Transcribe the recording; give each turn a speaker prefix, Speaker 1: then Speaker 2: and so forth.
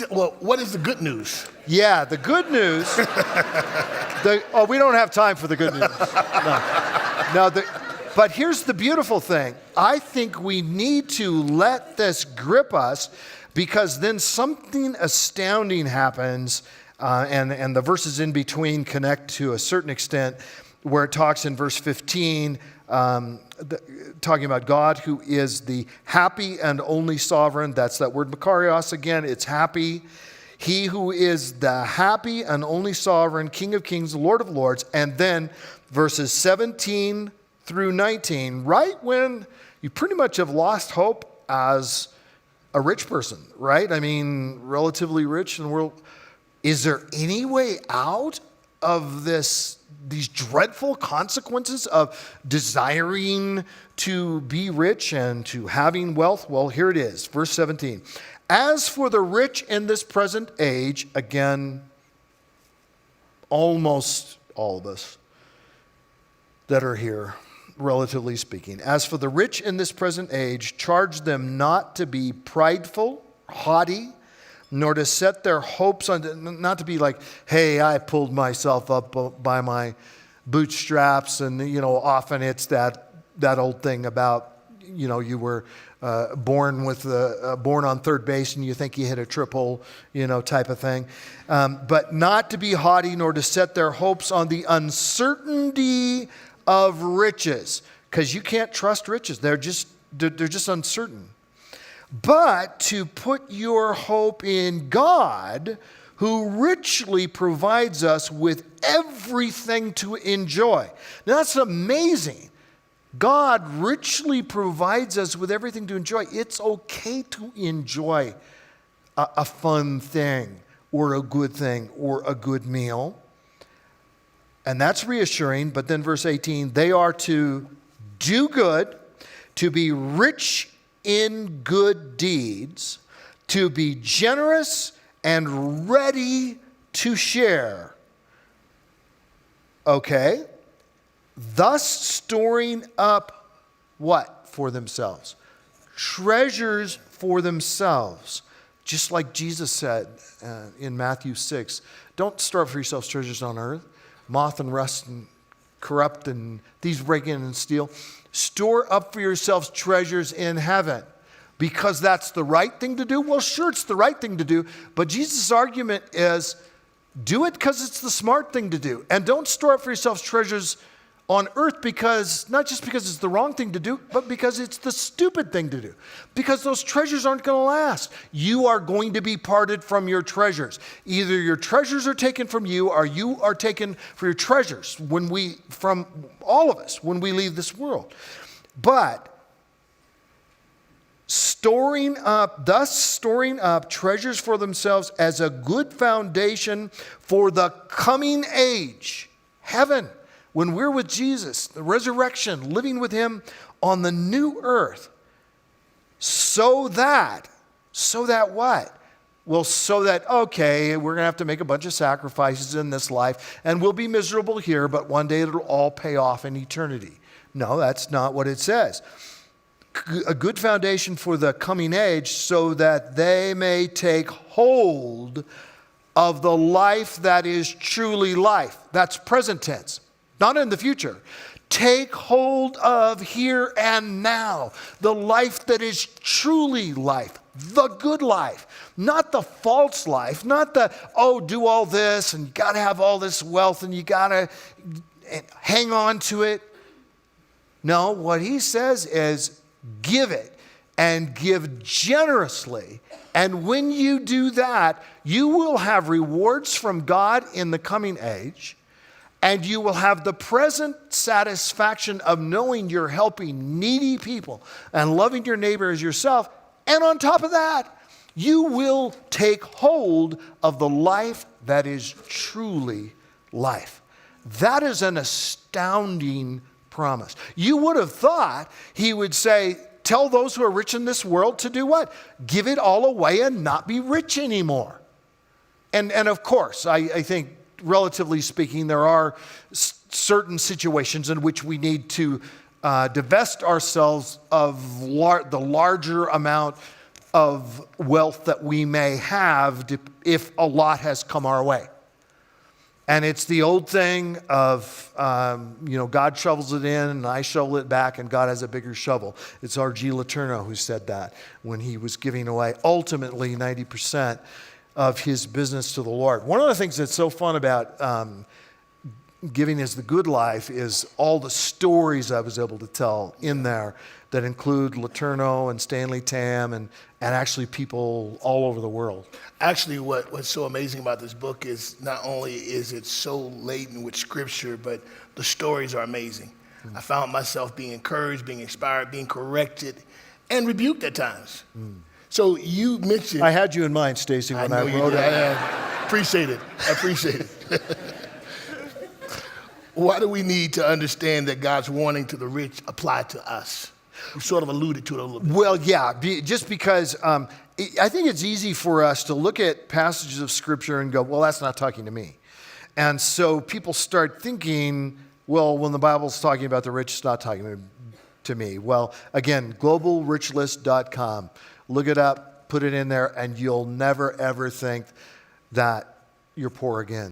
Speaker 1: Well, what is the good news?
Speaker 2: Yeah, the good news. We don't have time for the good news. But here's the beautiful thing. I think we need to let this grip us, because then something astounding happens, and the verses in between connect to a certain extent, where it talks in verse 15, talking about God who is the happy and only sovereign. That's that word makarios again. It's happy. He who is the happy and only sovereign, King of kings, Lord of lords. And then verses 17 through 19, right when you pretty much have lost hope as a rich person, right? I mean, relatively rich in the world. Is there any way out of these dreadful consequences of desiring to be rich and to having wealth? Well, here it is, verse 17. As for the rich in this present age, again, almost all of us that are here, relatively speaking. As for the rich in this present age, charge them not to be prideful, haughty, nor to set their hopes on, not to be like, hey, I pulled myself up by my bootstraps. And, often it's that old thing about, you were born on third base and you think you hit a triple, type of thing. But not to be haughty, nor to set their hopes on the uncertainty of riches, because you can't trust riches. They're just uncertain. But to put your hope in God, who richly provides us with everything to enjoy. Now that's amazing. God richly provides us with everything to enjoy. It's okay to enjoy a fun thing or a good thing or a good meal. And that's reassuring. But then verse 18, they are to do good, to be rich in good deeds, to be generous and ready to share. Okay? Thus storing up what for themselves? Treasures for themselves. Just like Jesus said in Matthew 6, don't store up for yourselves treasures on earth. Moth and rust and corrupt and thieves break in and steal. Store up for yourselves treasures in heaven. Because that's the right thing to do? Well, sure, it's the right thing to do. But Jesus' argument is, do it because it's the smart thing to do. And don't store up for yourselves treasures on earth not just because it's the wrong thing to do, but because it's the stupid thing to do. Because those treasures aren't going to last. You are going to be parted from your treasures. Either your treasures are taken from you, or you are taken for your treasures from all of us when we leave this world. But storing up treasures for themselves as a good foundation for the coming age, heaven. When we're with Jesus, the resurrection, living with him on the new earth, so that what? Well, so that, okay, we're going to have to make a bunch of sacrifices in this life, and we'll be miserable here, but one day it'll all pay off in eternity. No, that's not what it says. A good foundation for the coming age, so that they may take hold of the life that is truly life. That's present tense. Not in the future. Take hold of here and now. The life that is truly life. The good life. Not the false life. Not the, do all this and you got to have all this wealth and you got to hang on to it. No, what he says is give it and give generously. And when you do that, you will have rewards from God in the coming age. And you will have the present satisfaction of knowing you're helping needy people and loving your neighbor as yourself. And on top of that, you will take hold of the life that is truly life. That is an astounding promise. You would have thought he would say, tell those who are rich in this world to do what? Give it all away and not be rich anymore. And of course, I think, relatively speaking, there are certain situations in which we need to divest ourselves of the larger amount of wealth that we may have if a lot has come our way. And it's the old thing of, God shovels it in and I shovel it back and God has a bigger shovel. It's R.G. Letourneau who said that when he was giving away ultimately 90% of his business to the Lord. One of the things that's so fun about Giving is the Good Life is all the stories I was able to tell in there that include Letourneau and Stanley Tam and actually people all over the world.
Speaker 1: Actually, what's so amazing about this book is not only is it so laden with scripture, but the stories are amazing. I found myself being encouraged, being inspired, being corrected, and rebuked at times. So you mentioned...
Speaker 2: I had you in mind, Stacy, when I wrote it.
Speaker 1: I appreciate it. I appreciate it. Why do we need to understand that God's warning to the rich apply to us? You sort of alluded to it a little bit.
Speaker 2: Well, yeah, just because I think it's easy for us to look at passages of Scripture and go, well, that's not talking to me. And so people start thinking, well, when the Bible's talking about the rich, it's not talking to me. Well, again, globalrichlist.com. Look it up, put it in there, and you'll never, ever think that you're poor again.